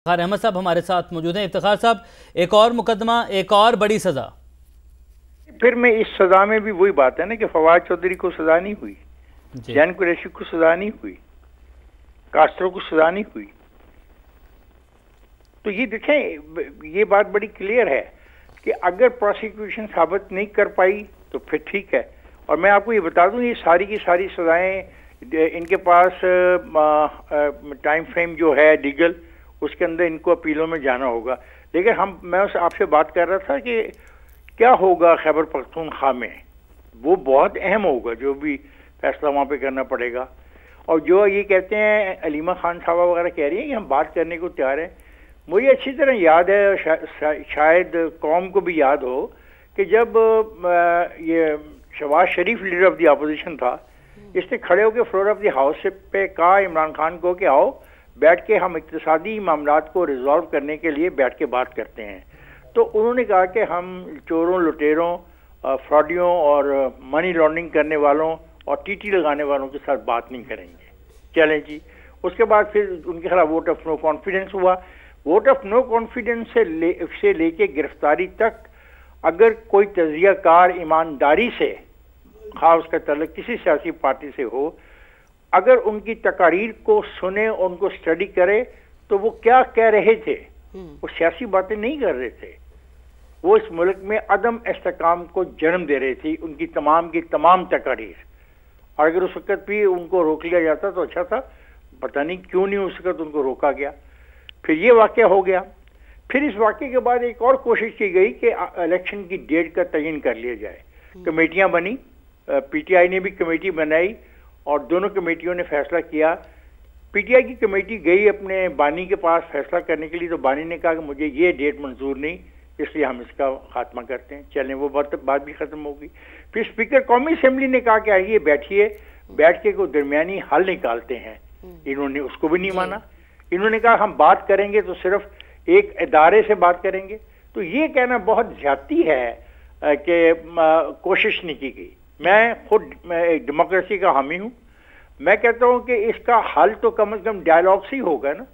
افتخار احمد صاحب ہمارے ساتھ موجود ہیں۔ افتخار صاحب، ایک اور مقدمہ، ایک اور بڑی سزا۔ پھر میں اس سزا میں بھی وہی بات ہے نا کہ فواد چودھری کو سزا نہیں ہوئی، جین قریشی کو سزا نہیں ہوئی، کاسٹرو کو سزا نہیں ہوئی۔ تو یہ دیکھیں، یہ بات بڑی کلیئر ہے کہ اگر پروسیکیوشن ثابت نہیں کر پائی تو پھر ٹھیک ہے۔ اور میں آپ کو یہ بتا دوں، یہ ساری کی ساری سزائیں ان کے پاس ٹائم فریم جو ہے لیگل، اس کے اندر ان کو اپیلوں میں جانا ہوگا۔ لیکن میں آپ سے بات کر رہا تھا کہ کیا ہوگا خیبر پختونخوا میں، وہ بہت اہم ہوگا، جو بھی فیصلہ وہاں پہ کرنا پڑے گا۔ اور جو یہ کہتے ہیں علیمہ خان صاحبہ وغیرہ کہہ رہی ہیں کہ ہم بات کرنے کو تیار ہیں، مجھے اچھی طرح یاد ہے، شاید قوم کو بھی یاد ہو کہ جب یہ شہباز شریف لیڈر آف دی اپوزیشن تھا، اس نے کھڑے ہو کے فلور آف دی ہاؤس پہ کہا عمران خان کو کہ آؤ بیٹھ کے ہم اقتصادی معاملات کو ریزالو کرنے کے لیے بیٹھ کے بات کرتے ہیں۔ تو انہوں نے کہا کہ ہم چوروں، لٹیروں، فراڈیوں اور منی لانڈرنگ کرنے والوں اور ٹی ٹی لگانے والوں کے ساتھ بات نہیں کریں گے۔ چلیں جی، اس کے بعد پھر ان کے خلاف ووٹ آف نو کانفیڈنس ہوا۔ ووٹ آف نو کانفیڈنس سے لے کے گرفتاری تک اگر کوئی تجزیہ کار ایمانداری سے، خواہ اس کا تعلق کسی سیاسی پارٹی سے ہو، اگر ان کی تقاریر کو سنے اور ان کو اسٹڈی کرے تو وہ کیا کہہ رہے تھے، وہ سیاسی باتیں نہیں کر رہے تھے، وہ اس ملک میں عدم استحکام کو جنم دے رہی تھی ان کی تمام تقاریر۔ اور اگر اس وقت بھی ان کو روک لیا جاتا تو اچھا تھا، پتہ نہیں کیوں نہیں اس وقت ان کو روکا گیا۔ پھر یہ واقعہ ہو گیا۔ پھر اس واقعے کے بعد ایک اور کوشش کی گئی کہ الیکشن کی ڈیٹ کا تعین کر لیا جائے۔ کمیٹیاں بنی، پی ٹی آئی نے بھی کمیٹی بنائی اور دونوں کمیٹیوں نے فیصلہ کیا۔ پی ٹی آئی کی کمیٹی گئی اپنے بانی کے پاس فیصلہ کرنے کے لیے، تو بانی نے کہا کہ مجھے یہ ڈیٹ منظور نہیں، اس لیے ہم اس کا خاتمہ کرتے ہیں۔ چلیں، وہ بات بھی ختم ہو گئی۔ پھر اسپیکر قومی اسمبلی نے کہا کہ آئیے بیٹھیے، بیٹھ کے کوئی درمیانی حل نکالتے ہیں۔ انہوں نے اس کو بھی نہیں مانا۔ انہوں نے کہا ہم بات کریں گے تو صرف ایک ادارے سے بات کریں گے۔ تو یہ کہنا بہت زیادتی ہے کہ کوشش نہیں کی گئی۔ میں خود ایک ڈیموکریسی کا حامی ہوں، میں کہتا ہوں کہ اس کا حل تو کم از کم ڈائیلاگ سے ہی ہوگا نا۔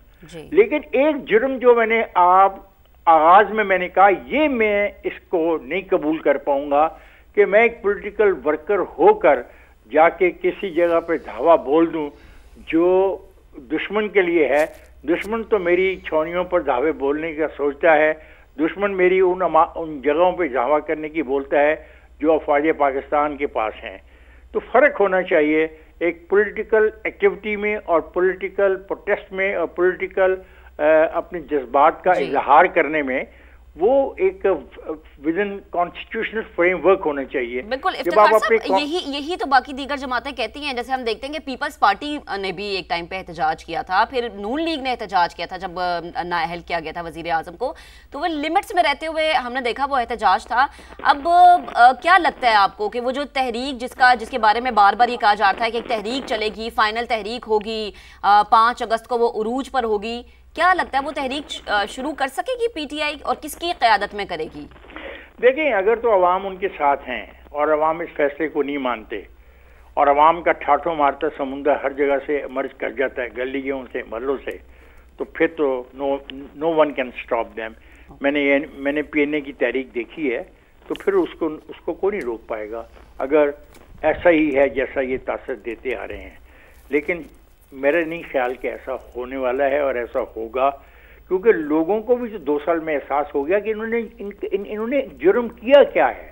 لیکن ایک جرم جو میں نے آغاز میں نے کہا، یہ میں اس کو نہیں قبول کر پاؤں گا کہ میں ایک پولیٹیکل ورکر ہو کر جا کے کسی جگہ پہ دھاوا بول دوں جو دشمن کے لیے ہے۔ دشمن تو میری چھونیوں پر دھاوے بولنے کا سوچتا ہے، دشمن میری ان جگہوں پہ دھاوا کرنے کی بولتا ہے جو افواج پاکستان کے پاس ہیں۔ تو فرق ہونا چاہیے ایک پولیٹیکل ایکٹیویٹی میں اور پولیٹیکل پروٹیسٹ میں اور پولیٹیکل اپنے جذبات کا اظہار کرنے میں۔ وہ ایک ودن کانسٹیٹیوشنل فریم ورک ہونا چاہیے۔ بالکل افتخار صاحب، یہی تو باقی دیگر جماعتیں کہتی ہیں۔ جیسے ہم دیکھتے ہیں کہ پیپلز پارٹی نے بھی ایک ٹائم پہ احتجاج کیا تھا، پھر نون لیگ نے احتجاج کیا تھا جب نااہل کیا گیا تھا وزیر اعظم کو، تو وہ لمٹس میں رہتے ہوئے ہم نے دیکھا وہ احتجاج تھا۔ اب کیا لگتا ہے آپ کو کہ وہ جو تحریک جس کے بارے میں بار بار یہ کہا جا رہا ہے کہ ایک تحریک چلے گی، فائنل تحریک ہوگی، 5 اگست کو وہ عروج پر ہوگی، کیا لگتا ہے وہ تحریک شروع کر سکے گی پی ٹی آئی اور کس کی قیادت میں کرے گی؟ دیکھیں، اگر تو عوام ان کے ساتھ ہیں اور عوام اس فیصلے کو نہیں مانتے اور عوام کا ٹھاٹھوں مارتا سمندر ہر جگہ سے مرج کر جاتا ہے، گلیوں سے، محلوں سے، تو پھر تو نو ون کین اسٹاپ دیم۔ میں نے پی این اے کی تحریک دیکھی ہے، تو پھر اس کو کوئی نہیں روک پائے گا اگر ایسا ہی ہے جیسا یہ تاثر دیتے آ رہے ہیں۔ لیکن میرا نہیں خیال کہ ایسا ہونے والا ہے اور ایسا ہوگا، کیونکہ لوگوں کو بھی 2 سال میں احساس ہو گیا کہ انہوں نے جرم کیا کیا ہے۔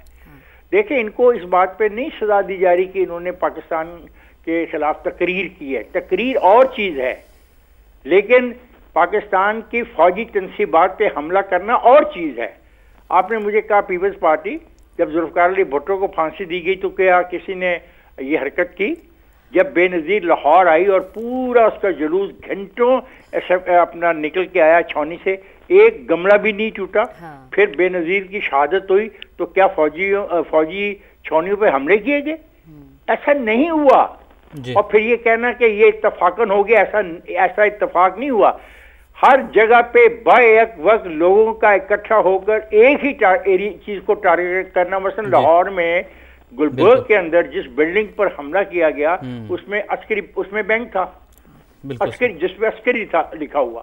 دیکھیں، ان کو اس بات پہ نہیں سزا دی جا رہی کہ انہوں نے پاکستان کے خلاف تقریر کی ہے، تقریر اور چیز ہے، لیکن پاکستان کی فوجی تنصیبات پہ حملہ کرنا اور چیز ہے۔ آپ نے مجھے کہا پیپلز پارٹی، جب ذوالفقار علی بھٹو کو پھانسی دی گئی تو کیا کسی نے یہ حرکت کی؟ جب بے نظیر لاہور آئی اور پورا اس کا جلوس گھنٹوں اپنا نکل کے آیا چھاؤنی سے، ایک گملہ بھی نہیں ٹوٹا، پھر بے نظیر کی شہادت ہوئی تو کیا فوجی چھاؤنیوں پہ حملے کیے گئے؟ ایسا نہیں ہوا۔ اور پھر یہ کہنا کہ یہ اتفاقاً ہو گیا، ایسا اتفاق نہیں ہوا۔ ہر جگہ پہ بیک وقت لوگوں کا اکٹھا ہو کر ایک ہی چیز کو ٹارگیٹ کرنا۔ مثلا لاہور میں گلبرگ کے اندر جس بلڈنگ پر حملہ کیا گیا، اس میں بینک تھا، جس پہ عسکری تھا لکھا ہوا،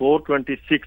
426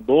2